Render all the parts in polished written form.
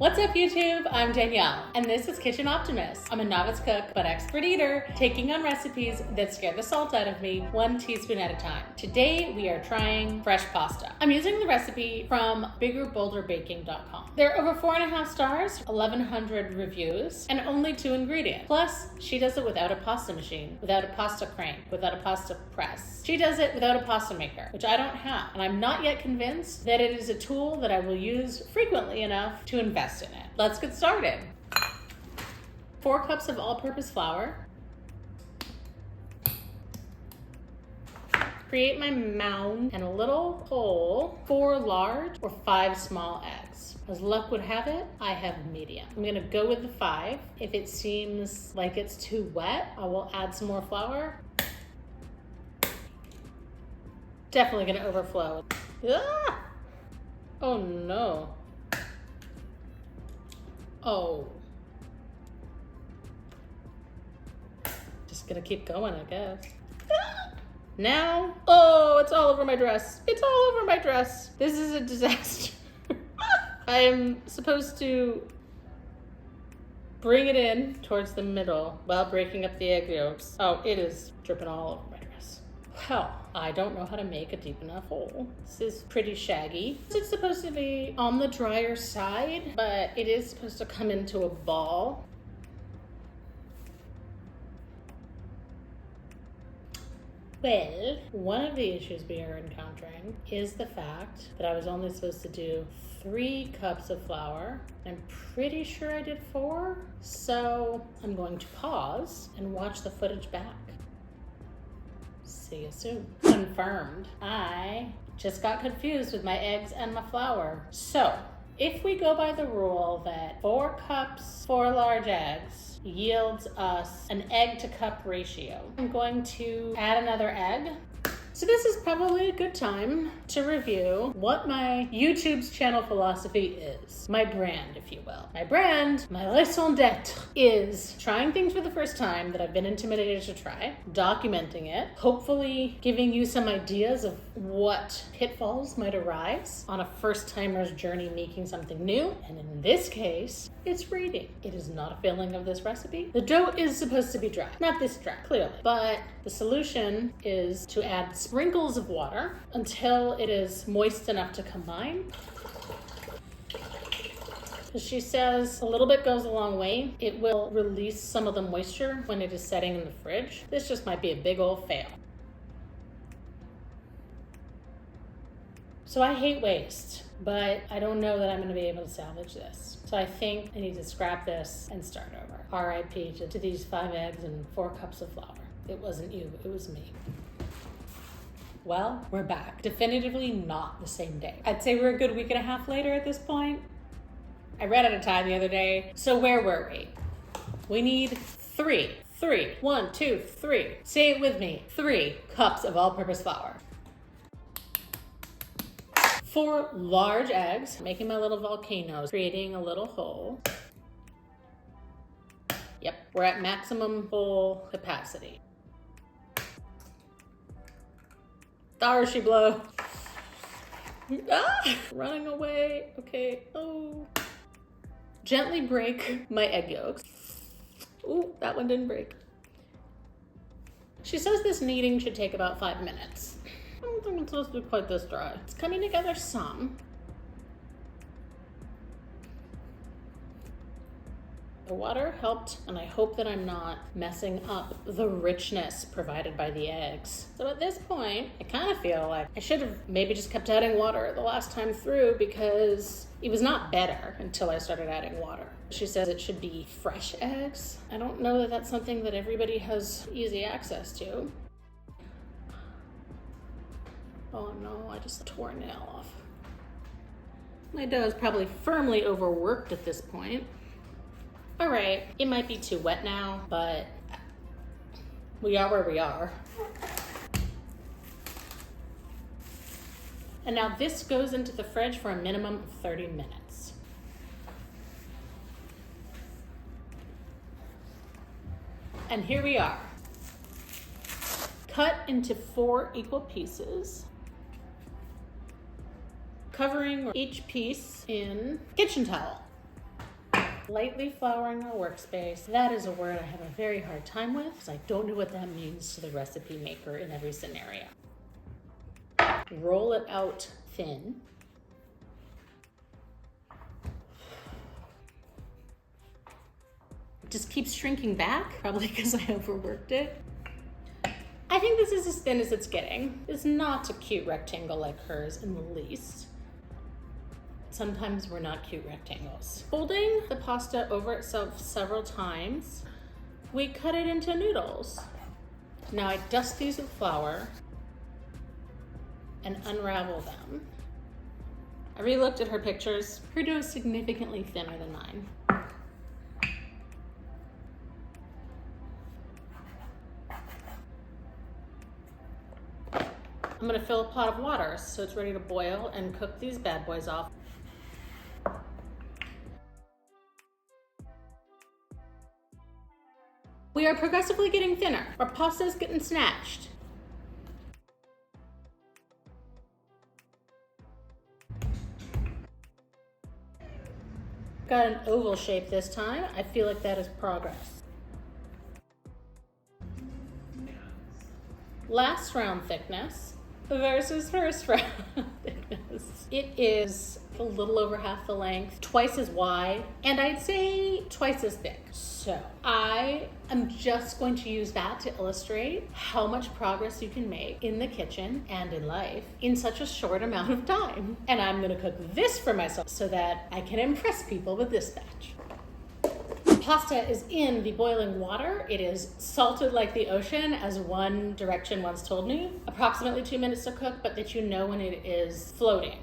What's up YouTube? I'm Danielle and this is Kitchen Optimist. I'm a novice cook but expert eater, taking on recipes that scare the salt out of me 1 teaspoon at a time. Today we are trying fresh pasta. I'm using the recipe from biggerbolderbaking.com. There are over 4.5 stars, 1,100 reviews, and only 2 ingredients. Plus, she does it without a pasta machine, without a pasta crank, without a pasta press. She does it without a pasta maker, which I don't have, and I'm not yet convinced that it is a tool that I will use frequently enough to invest in it. Let's get started. 4 cups of all-purpose flour. Create my mound and a little hole, 4 large or 5 small eggs. As luck would have it, I have medium. I'm gonna go with the 5. If it seems like it's too wet, I will add some more flour. Definitely gonna overflow. Ah! Oh no. Oh. Just gonna keep going, I guess. Now, oh, it's all over my dress. It's all over my dress. This is a disaster. I am supposed to bring it in towards the middle while breaking up the egg yolks. Oh, it is dripping all over my dress. Well, I don't know how to make a deep enough hole. This is pretty shaggy. It's supposed to be on the drier side, but it is supposed to come into a ball. Well, one of the issues we are encountering is the fact that I was only supposed to do 3 cups of flour. I'm pretty sure I did 4, so I'm going to pause and watch the footage back. See you soon. Confirmed. I just got confused with my eggs and my flour. So, if we go by the rule that 4 cups, 4 large eggs yields us an egg to cup ratio, I'm going to add another egg. So this is probably a good time to review what my YouTube's channel philosophy is. My brand, if you will. My brand, my raison d'etre, is trying things for the first time that I've been intimidated to try, documenting it, hopefully giving you some ideas of what pitfalls might arise on a first-timer's journey making something new. And in this case, it's reading. It is not a filling of this recipe. The dough is supposed to be dry. Not this dry, clearly. But the solution is to add sprinkles of water until it is moist enough to combine. As she says, a little bit goes a long way. It will release some of the moisture when it is setting in the fridge. This just might be a big old fail. So I hate waste, but I don't know that I'm gonna be able to salvage this. So I think I need to scrap this and start over. RIP to these 5 eggs and 4 cups of flour. It wasn't you, it was me. Well, we're back. Definitively not the same day. I'd say we're a good week and a half later at this point. I ran out of time the other day. So where were we? We need 3. 1, 2, 3. Say it with me. 3 cups of all-purpose flour. 4 large eggs, making my little volcanoes, creating a little hole. Yep, we're at maximum hole capacity. There she blow. Ah, running away. Okay. Oh. Gently break my egg yolks. Ooh, that one didn't break. She says this kneading should take about 5 minutes. I don't think it's supposed to be quite this dry. It's coming together some. The water helped, and I hope that I'm not messing up the richness provided by the eggs. So at this point, I kind of feel like I should have maybe just kept adding water the last time through because it was not better until I started adding water. She says it should be fresh eggs. I don't know that that's something that everybody has easy access to. Oh no, I just tore a nail off. My dough is probably firmly overworked at this point. All right, it might be too wet now, but we are where we are. And now this goes into the fridge for a minimum of 30 minutes. And here we are. Cut into 4 equal pieces. covering each piece in kitchen towel. Lightly flouring our workspace. That is a word I have a very hard time with because I don't know what that means to the recipe maker in every scenario. Roll it out thin. It just keeps shrinking back, probably because I overworked it. I think this is as thin as it's getting. It's not a cute rectangle like hers in the least. Sometimes we're not cute rectangles. Folding the pasta over itself several times, we cut it into noodles. Now I dust these with flour and unravel them. I re-looked at her pictures. Her dough is significantly thinner than mine. I'm gonna fill a pot of water so it's ready to boil and cook these bad boys off. We are progressively getting thinner. Our pasta is getting snatched. Got an oval shape this time. I feel like that is progress. Last round thickness versus first round thickness. It is a little over half the length, twice as wide, and I'd say twice as thick. So I am just going to use that to illustrate how much progress you can make in the kitchen and in life in such a short amount of time. And I'm gonna cook this for myself so that I can impress people with this batch. Pasta is in the boiling water. It is salted like the ocean, as one direction once told me. Approximately 2 minutes to cook, but that you know when it is floating.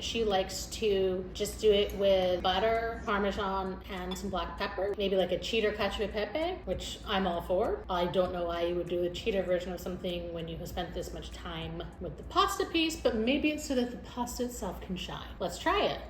She likes to just do it with butter, Parmesan, and some black pepper. Maybe like a cheater cacio e pepe, which I'm all for. I don't know why you would do a cheater version of something when you have spent this much time with the pasta piece, but maybe it's so that the pasta itself can shine. Let's try it.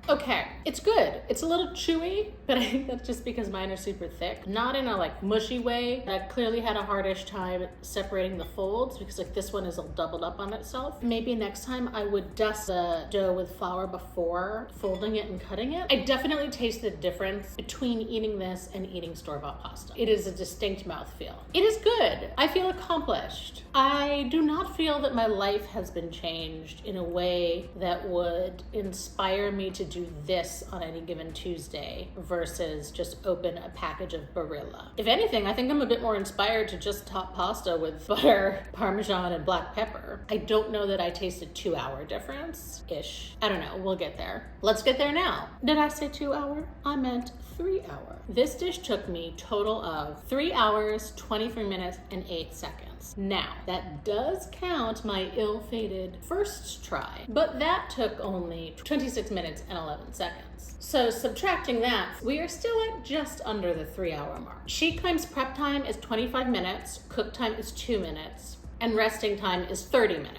Okay, it's good. It's a little chewy, but I think that's just because mine are super thick. Not in a like mushy way. I clearly had a hardish time separating the folds because like this one is all doubled up on itself. Maybe next time I would dust the dough with flour before folding it and cutting it. I definitely taste the difference between eating this and eating store-bought pasta. It is a distinct mouthfeel. It is good. I feel accomplished. I do not feel that my life has been changed in a way that would inspire me to do this on any given Tuesday versus just open a package of Barilla. If anything, I think I'm a bit more inspired to just top pasta with butter, Parmesan, and black pepper. I don't know that I taste a 2-hour difference-ish. I don't know, we'll get there. Let's get there now. Did I say 2 hour? I meant 3 hour. This dish took me total of 3 hours, 23 minutes, and 8 seconds. Now, that does count my ill-fated first try, but that took only 26 minutes and 11 seconds. So subtracting that, we are still at just under the 3-hour mark. She claims prep time is 25 minutes, cook time is 2 minutes, and resting time is 30 minutes.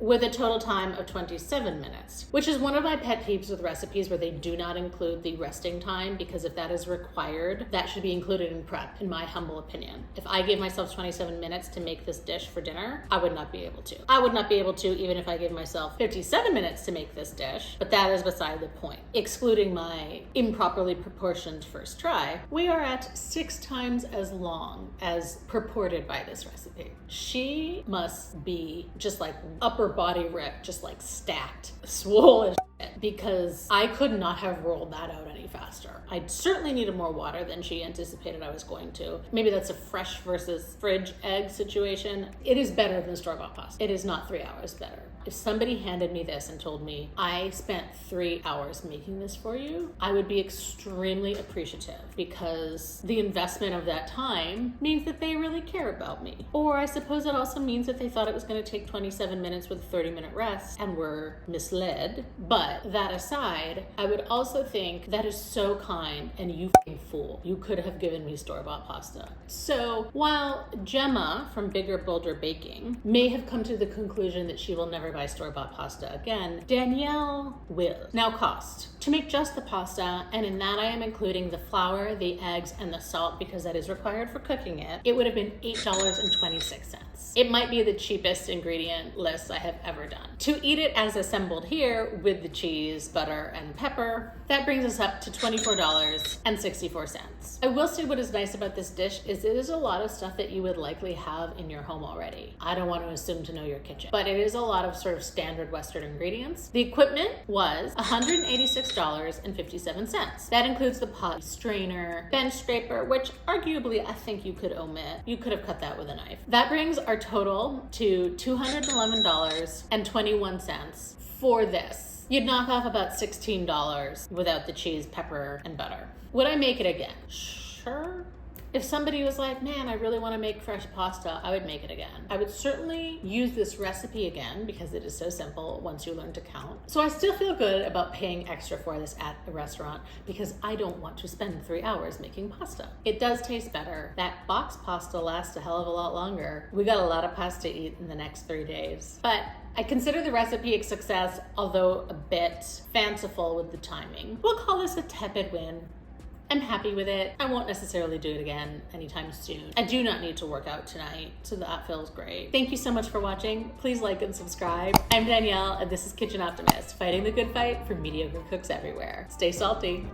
With a total time of 27 minutes, which is one of my pet peeves with recipes where they do not include the resting time, because if that is required, that should be included in prep, in my humble opinion. If I gave myself 27 minutes to make this dish for dinner, I would not be able to. I would not be able to even if I gave myself 57 minutes to make this dish, but that is beside the point. Excluding my improperly proportioned first try, we are at 6 times as long as purported by this recipe. She must be just like upper body rip, just like stacked, swollen shit, because I could not have rolled that out any faster. I certainly needed more water than she anticipated I was going to. Maybe that's a fresh versus fridge egg situation. It is better than store-bought pasta. It is not 3 hours better. If somebody handed me this and told me, I spent 3 hours making this for you, I would be extremely appreciative, because the investment of that time means that they really care about me. Or I suppose it also means that they thought it was going to take 27 minutes with a 30-minute rest and were misled. But But that aside, I would also think that is so kind, and you f***ing fool. You could have given me store-bought pasta. So while Gemma from Bigger Bolder Baking may have come to the conclusion that she will never buy store-bought pasta again, Danielle will. Now cost. To make just the pasta, and in that I am including the flour, the eggs, and the salt because that is required for cooking it, it would have been $8.26. It might be the cheapest ingredient list I have ever done. To eat it as assembled here with the cheese, butter, and pepper, that brings us up to $24.64. I will say what is nice about this dish is it is a lot of stuff that you would likely have in your home already. I don't want to assume to know your kitchen, but it is a lot of sort of standard Western ingredients. The equipment was $186.57. That includes the pot, strainer, bench scraper, which arguably I think you could omit. You could have cut that with a knife. That brings our total to $211.21 for this. You'd knock off about $16 without the cheese, pepper, and butter. Would I make it again? Sure. If somebody was like, man, I really want to make fresh pasta, I would make it again. I would certainly use this recipe again because it is so simple once you learn to count. So I still feel good about paying extra for this at a restaurant because I don't want to spend 3 hours making pasta. It does taste better. That box pasta lasts a hell of a lot longer. We got a lot of pasta to eat in the next 3 days. But I consider the recipe a success, although a bit fanciful with the timing. We'll call this a tepid win. I'm happy with it. I won't necessarily do it again anytime soon. I do not need to work out tonight, so that feels great. Thank you so much for watching. Please like and subscribe. I'm Danielle, and this is Kitchen Optimist, fighting the good fight for mediocre cooks everywhere. Stay salty.